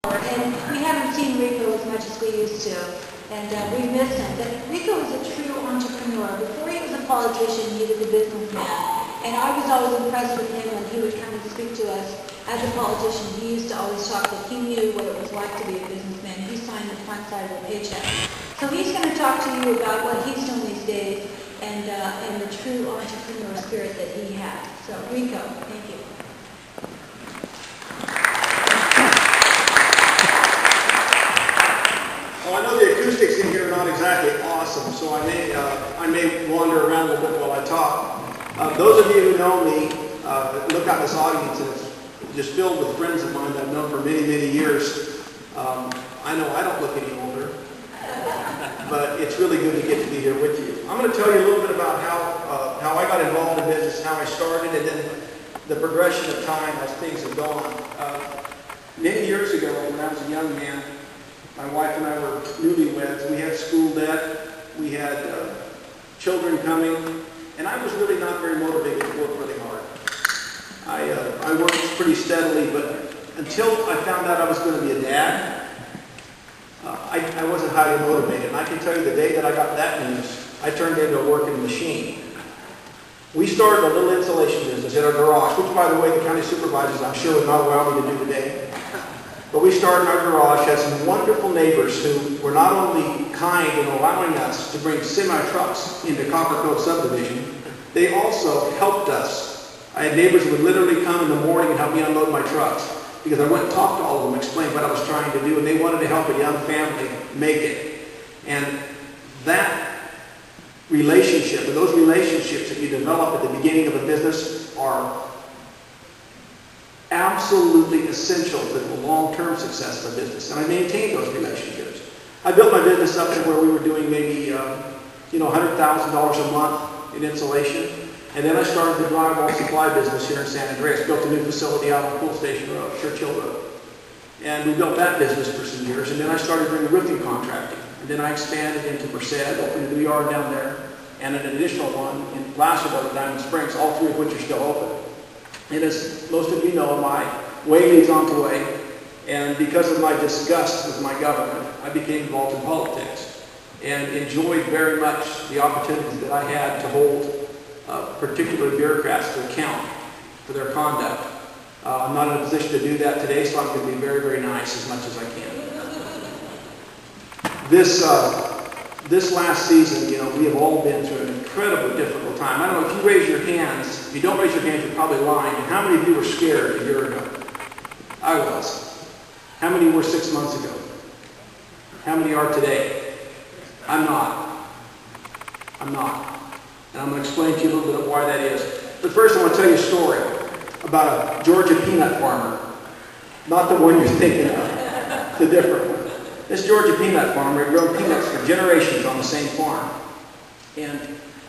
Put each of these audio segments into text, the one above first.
And we haven't seen Rico as much as we used to, and we miss him. But Rico was a true entrepreneur. Before he was a politician, he was a businessman. And I was always impressed with him when he would come and speak to us as a politician. He used to always talk that he knew what it was like to be a businessman. He signed the front side of a paycheck. So he's going to talk to you about what he's doing these days and the true entrepreneur spirit that he has. So Rico, thank you. Well, I know the acoustics in here are not exactly awesome, so I may wander around a little bit while I talk. Those of you who know me, look out this audience, and it's just filled with friends of mine that I've known for many, many years. I know I don't look any older, but it's really good to get to be here with you. I'm going to tell you a little bit about how I got involved in business, how I started, and then the progression of time as things have gone. Many years ago, when I was a young man, my wife and I were newlyweds. We had school debt, we had children coming, and I was really not very motivated to work really hard. I worked pretty steadily, but until I found out I was going to be a dad, I wasn't highly motivated. And I can tell you the day that I got that news, I turned into a working machine. We started a little insulation business in our garage, which, by the way, the county supervisors, I'm sure, would not allow me to do today. But we started in our garage, had some wonderful neighbors who were not only kind in allowing us to bring semi-trucks into Copper Cove subdivision, they also helped us. I had neighbors who would literally come in the morning and help me unload my trucks because I went and talked to all of them, explained what I was trying to do, and they wanted to help a young family make it. And that relationship, and those relationships that you develop at the beginning of a business are absolutely essential to the long-term success of a business, and I maintained those relationships. I built my business up to where we were doing maybe $100,000 a month in insulation, and then I started the drywall supply business here in San Andreas. Built a new facility out on Pool Station Road, Churchill Road, and we built that business for some years. And then I started doing roofing contracting, and then I expanded into Merced, opened a new yard down there, and an additional one in Placerville and Diamond Springs, all three of which are still open. And as most of you know, my way leads on to way, and because of my disgust with my government, I became involved in politics and enjoyed very much the opportunities that I had to hold particular bureaucrats to account for their conduct. I'm not in a position to do that today, so I'm going to be very, very nice as much as I can. This last season, we have all been through an incredibly difficult time. I don't know if you raise your hands. If you don't raise your hands, you're probably lying. And how many of you were scared a year ago? I was. How many were 6 months ago? How many are today? I'm not. I'm not. And I'm going to explain to you a little bit of why that is. But first, I want to tell you a story about a Georgia peanut farmer. Not the one you're thinking of, the different one. This Georgia peanut farmer had grown peanuts for generations on the same farm. And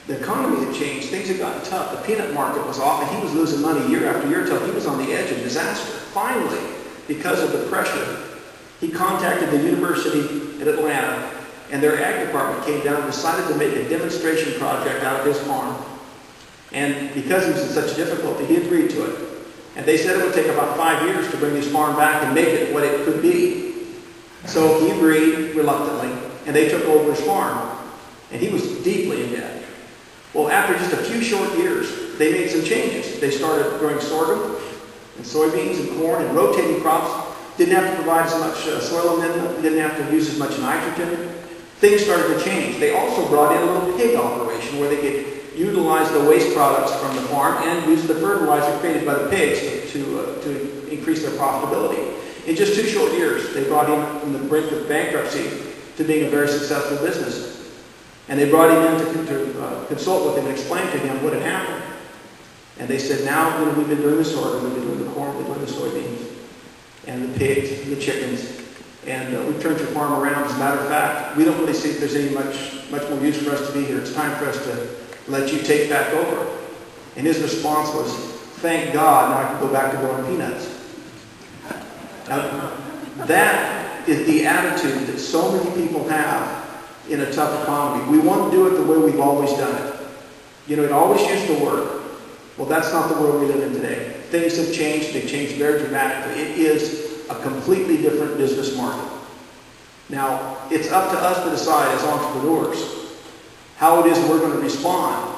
the economy had changed. Things had gotten tough. The peanut market was off, and he was losing money year after year until he was on the edge of disaster. Finally, because of the pressure, he contacted the University in Atlanta, and their ag department came down and decided to make a demonstration project out of his farm. And because he was in such difficulty, he agreed to it. And they said it would take about 5 years to bring his farm back and make it what it could be. So he agreed reluctantly, and they took over his farm. And he was deeply in debt. Well, after just a few short years, they made some changes. They started growing sorghum and soybeans and corn and rotating crops. Didn't have to provide as much soil amendment. Didn't have to use as much nitrogen. Things started to change. They also brought in a little pig operation where they could utilize the waste products from the farm and use the fertilizer created by the pigs to increase their profitability. In just 2 short years, they brought him from the brink of bankruptcy to being a very successful business. And they brought him in to consult with him and explain to him what had happened. And they said, now we've been doing the sorghum, we've been doing the corn, we've been doing the soybeans, and the pigs, and the chickens, and we've turned your farm around. As a matter of fact, we don't really see if there's any much more use for us to be here. It's time for us to let you take back over. And his response was, thank God, now I can go back to growing peanuts. Now, that is the attitude that so many people have in a tough economy. We want to do it the way we've always done it. It always used to work. Well, that's not the world we live in today. Things have changed. They've changed very dramatically. It is a completely different business market. Now, it's up to us to decide as entrepreneurs how it is we're going to respond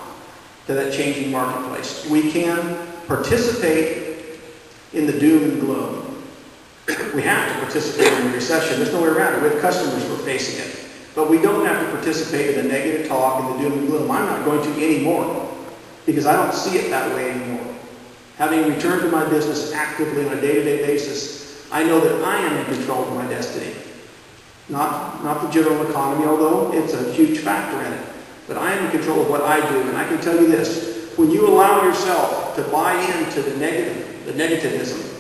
to that changing marketplace. We can participate in the doom and gloom. We have to participate in the recession. There's no way around it. We have customers who are facing it. But we don't have to participate in the negative talk and the doom and gloom. I'm not going to anymore because I don't see it that way anymore. Having returned to my business actively on a day-to-day basis, I know that I am in control of my destiny. Not the general economy, although it's a huge factor in it. But I am in control of what I do. And I can tell you this, when you allow yourself to buy into the negativism,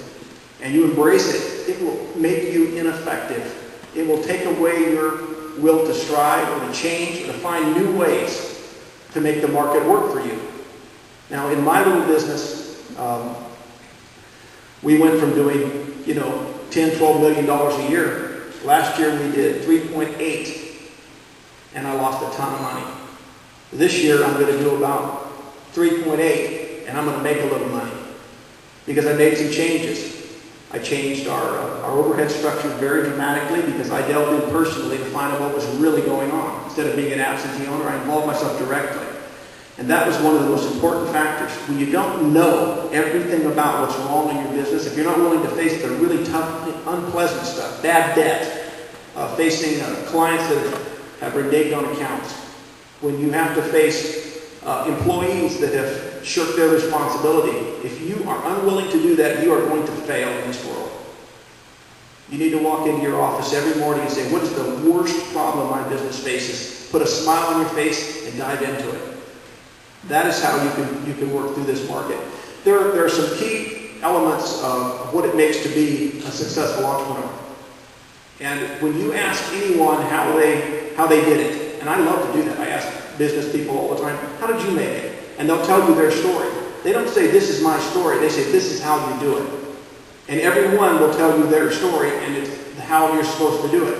and you embrace it, it will make you ineffective. It will take away your will to strive or to change or to find new ways to make the market work for you. Now, in my little business, we went from doing, $10, $12 million a year. Last year we did 3.8, and I lost a ton of money. This year I'm going to do about 3.8, and I'm going to make a little money because I made some changes. I changed our overhead structure very dramatically because I delved in personally to find out what was really going on. Instead of being an absentee owner, I involved myself directly. And that was one of the most important factors. When you don't know everything about what's wrong in your business, if you're not willing to face the really tough, unpleasant stuff, bad debt, facing clients that have reneged on accounts, when you have to face employees that have shirked their responsibility, if you are unwilling to do that, you are going to fail in this world. You need to walk into your office every morning and say, what is the worst problem my business faces? Put a smile on your face and dive into it. That is how you can work through this market. There are some key elements of what it makes to be a successful entrepreneur. And when you ask anyone how they did it, and I love to do that. I ask business people all the time, how did you make it? And they'll tell you their story. They don't say, this is my story. They say, this is how you do it. And everyone will tell you their story and it's how you're supposed to do it.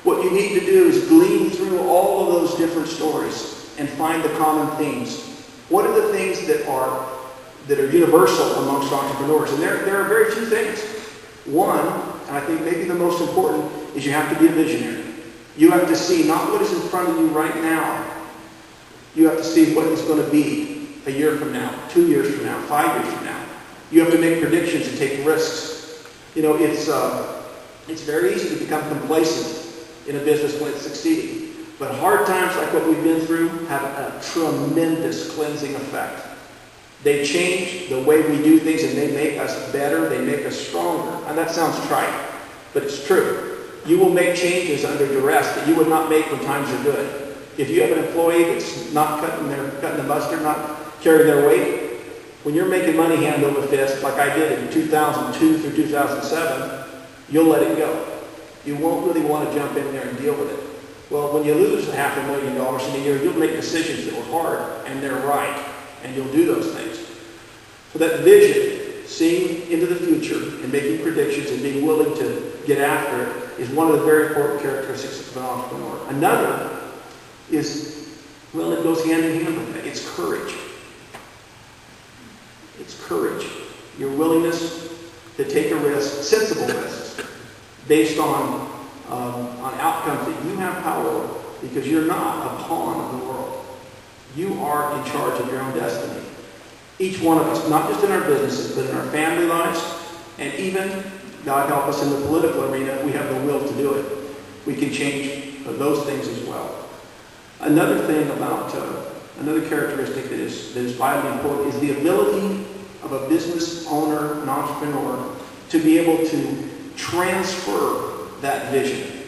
What you need to do is glean through all of those different stories and find the common themes. What are the things that are universal amongst entrepreneurs? And there are very few things. One, and I think maybe the most important, is you have to be a visionary. You have to see not what is in front of you right now. You have to see what it's going to be a year from now, 2 years from now, 5 years from now. You have to make predictions and take risks. It's very easy to become complacent in a business when it's succeeding. But hard times like what we've been through have a tremendous cleansing effect. They change the way we do things and they make us better, they make us stronger. And that sounds trite, but it's true. You will make changes under duress that you would not make when times are good. If you have an employee that's not cutting the mustard, not carrying their weight, when you're making money hand over fist, like I did in 2002 through 2007, you'll let it go. You won't really want to jump in there and deal with it. Well, when you lose $500,000 in a year, you'll make decisions that were hard, and they're right, and you'll do those things. So that vision, seeing into the future and making predictions and being willing to get after it is one of the very important characteristics of an entrepreneur. Another is, well, it goes hand in hand with that. It's courage. It's courage. Your willingness to take a risk, sensible risks, based on outcomes that you have power over, because you're not a pawn of the world. You are in charge of your own destiny. Each one of us, not just in our businesses, but in our family lives, and even, God help us, in the political arena, we have the will to do it. We can change those things as well. Another thing about, another characteristic that is vitally important is the ability of a business owner, an entrepreneur, to be able to transfer that vision.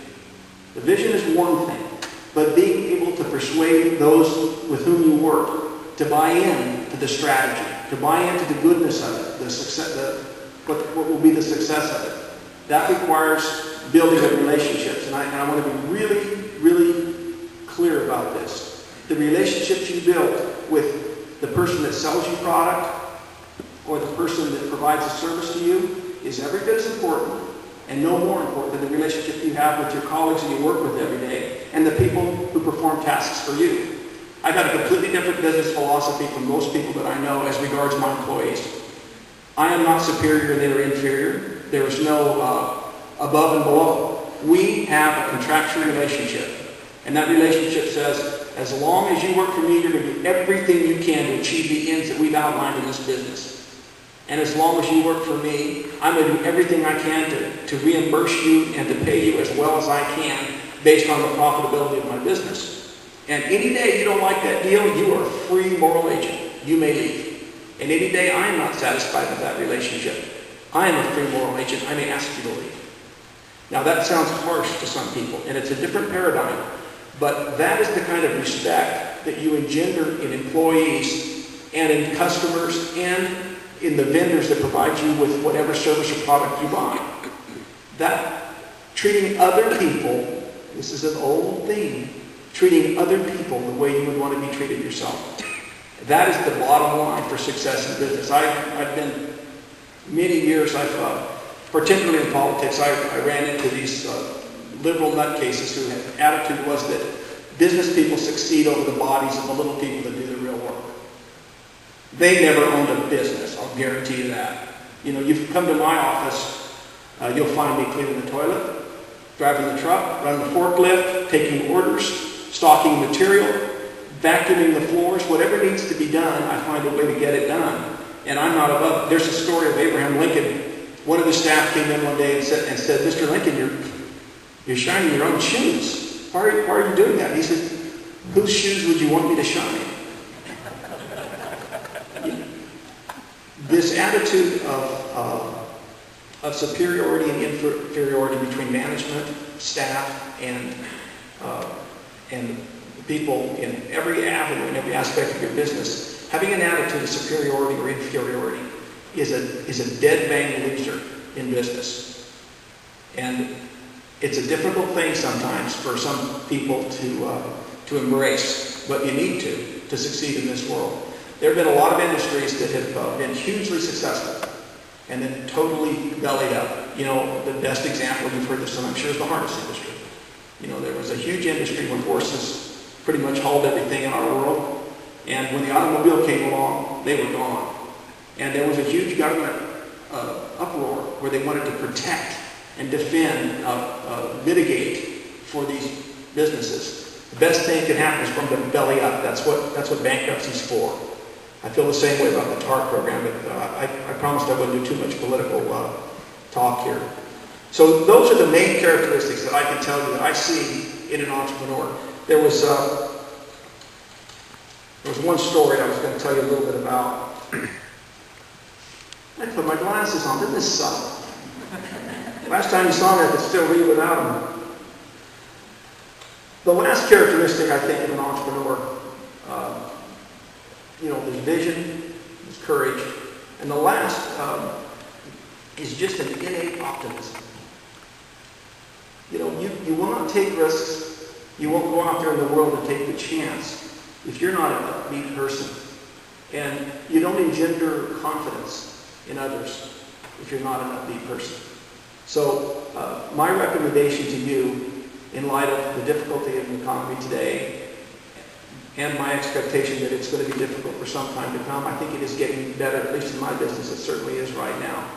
The vision is one thing, but being able to persuade those with whom you work to buy in to the strategy, to buy into the goodness of it, the success, what will be the success of it. That requires building of relationships, and I want to be really, really clear about this. The relationships you build with the person that sells you product or the person that provides a service to you is every bit as important and no more important than the relationship you have with your colleagues that you work with every day and the people who perform tasks for you. I've got a completely different business philosophy from most people that I know as regards my employees. I am not superior and they are inferior. There is no above and below. We have a contractual relationship. And that relationship says, as long as you work for me, you're going to do everything you can to achieve the ends that we've outlined in this business. And as long as you work for me, I'm going to do everything I can to reimburse you and to pay you as well as I can based on the profitability of my business. And any day you don't like that deal, you are a free moral agent. You may leave. And any day I am not satisfied with that relationship, I am a free moral agent. I may ask you to leave. Now that sounds harsh to some people, and it's a different paradigm. But that is the kind of respect that you engender in employees and in customers and in the vendors that provide you with whatever service or product you buy. That treating other people, this is an old thing, treating other people the way you would want to be treated yourself. That is the bottom line for success in business. I've been, many years, particularly in politics, I ran into these liberal nutcases whose attitude was that business people succeed over the bodies of the little people that do the real work. They never owned a business, I'll guarantee you that. You know, you've come to my office, you'll find me cleaning the toilet, driving the truck, running the forklift, taking orders, stocking material, vacuuming the floors, whatever needs to be done, I find a way to get it done. And I'm not above. There's a story of Abraham Lincoln. One of the staff came in one day and said, Mr. Lincoln, you're shining your own shoes. Why are you doing that? He said, whose shoes would you want me to shine? This attitude of superiority and inferiority between management, staff, and people in every avenue, in every aspect of your business, having an attitude of superiority or inferiority is a dead bang loser in business. And it's a difficult thing sometimes for some people to embrace, but you need to succeed in this world. There have been a lot of industries that have been hugely successful and then totally bellied up. You know, the best example, you've heard this, and I'm sure, is the harness industry. You know, there was a huge industry when horses pretty much hauled everything in our world, and when the automobile came along, they were gone. And there was a huge government uproar where they wanted to protect and defend, mitigate for these businesses. The best thing that can happen is from the belly up. That's what bankruptcy's for. I feel the same way about the TARP program, but I promised I wouldn't do too much political talk here. So those are the main characteristics that I can tell you that I see in an entrepreneur. There was one story I was going to tell you a little bit about. I put my glasses on. Didn't this suck? Last time you saw me, I could still read without them. The last characteristic, I think, of an entrepreneur, there's vision, there's courage, and the last is just an innate optimism. You will not take risks. You won't go out there in the world and take the chance if you're not an upbeat person. And you don't engender confidence in others if you're not an upbeat person. So my recommendation to you, in light of the difficulty of the economy today, and my expectation that it's going to be difficult for some time to come, I think it is getting better, at least in my business, it certainly is right now.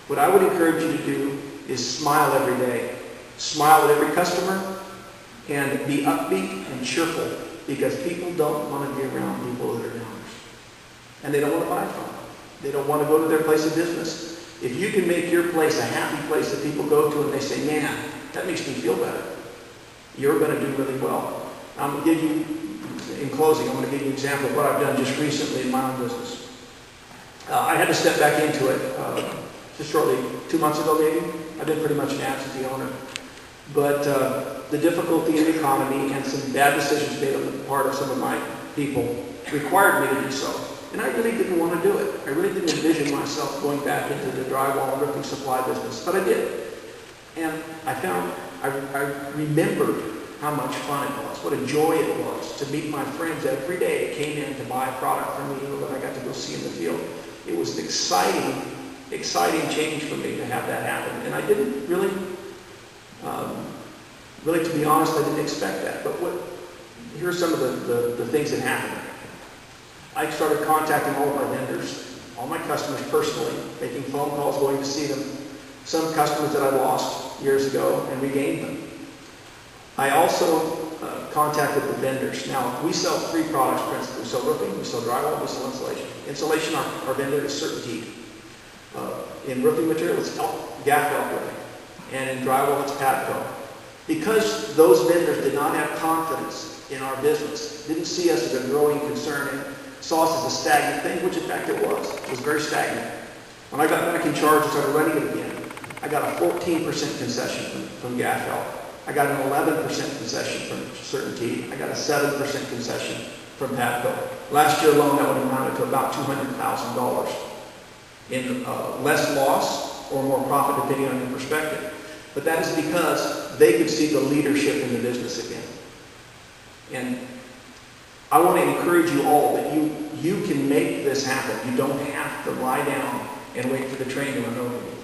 What I would encourage you to do is smile every day. Smile at every customer and be upbeat and cheerful, because people don't want to be around people that are downers. And they don't want to buy from them. They don't want to go to their place of business. If you can make your place a happy place that people go to and they say, man, that makes me feel better, you're going to do really well. I'm going to give you, in closing, I'm going to give you an example of what I've done just recently in my own business. I had to step back into it just shortly, 2 months ago maybe. I've been pretty much an absentee owner. But the difficulty in the economy and some bad decisions made on the part of some of my people required me to do so. And I really didn't want to do it. I really didn't envision myself going back into the drywall and roofing supply business, but I did. And I remembered how much fun it was, what a joy it was to meet my friends every day that came in to buy a product from me that I got to go see in the field. It was an exciting change for me to have that happen. And I didn't really, to be honest, I didn't expect that. But here are some of the things that happened. I started contacting all of my vendors all my customers personally, making phone calls, going to see them. Some customers that I lost years ago and regained them. I also contacted the vendors. Now, we sell 3 products principally. We sell roofing, we sell drywall, we sell insulation. Insulation, our vendor is Certainty. In roofing material, it's gaff roofing. And in drywall, it's Patco. Because those vendors did not have confidence in our business, didn't see us as a growing concern, and saw us as a stagnant thing, which in fact it was. It was very stagnant. When I got back in charge and started running it again, I got a 14% concession from Gaff Help. I got an 11% concession from Certainty. I got a 7% concession from Patco. Last year alone, that would have amounted to about $200,000 in less loss or more profit, depending on your perspective. But that is because they could see the leadership in the business again. And I want to encourage you all that you can make this happen. You don't have to lie down and wait for the train to run over you.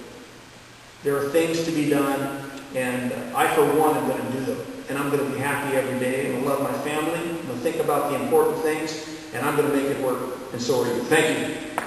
There are things to be done, and I, for one, am going to do them. And I'm going to be happy every day, and I'll love my family, and I'll think about the important things, and I'm going to make it work. And so are you. Thank you.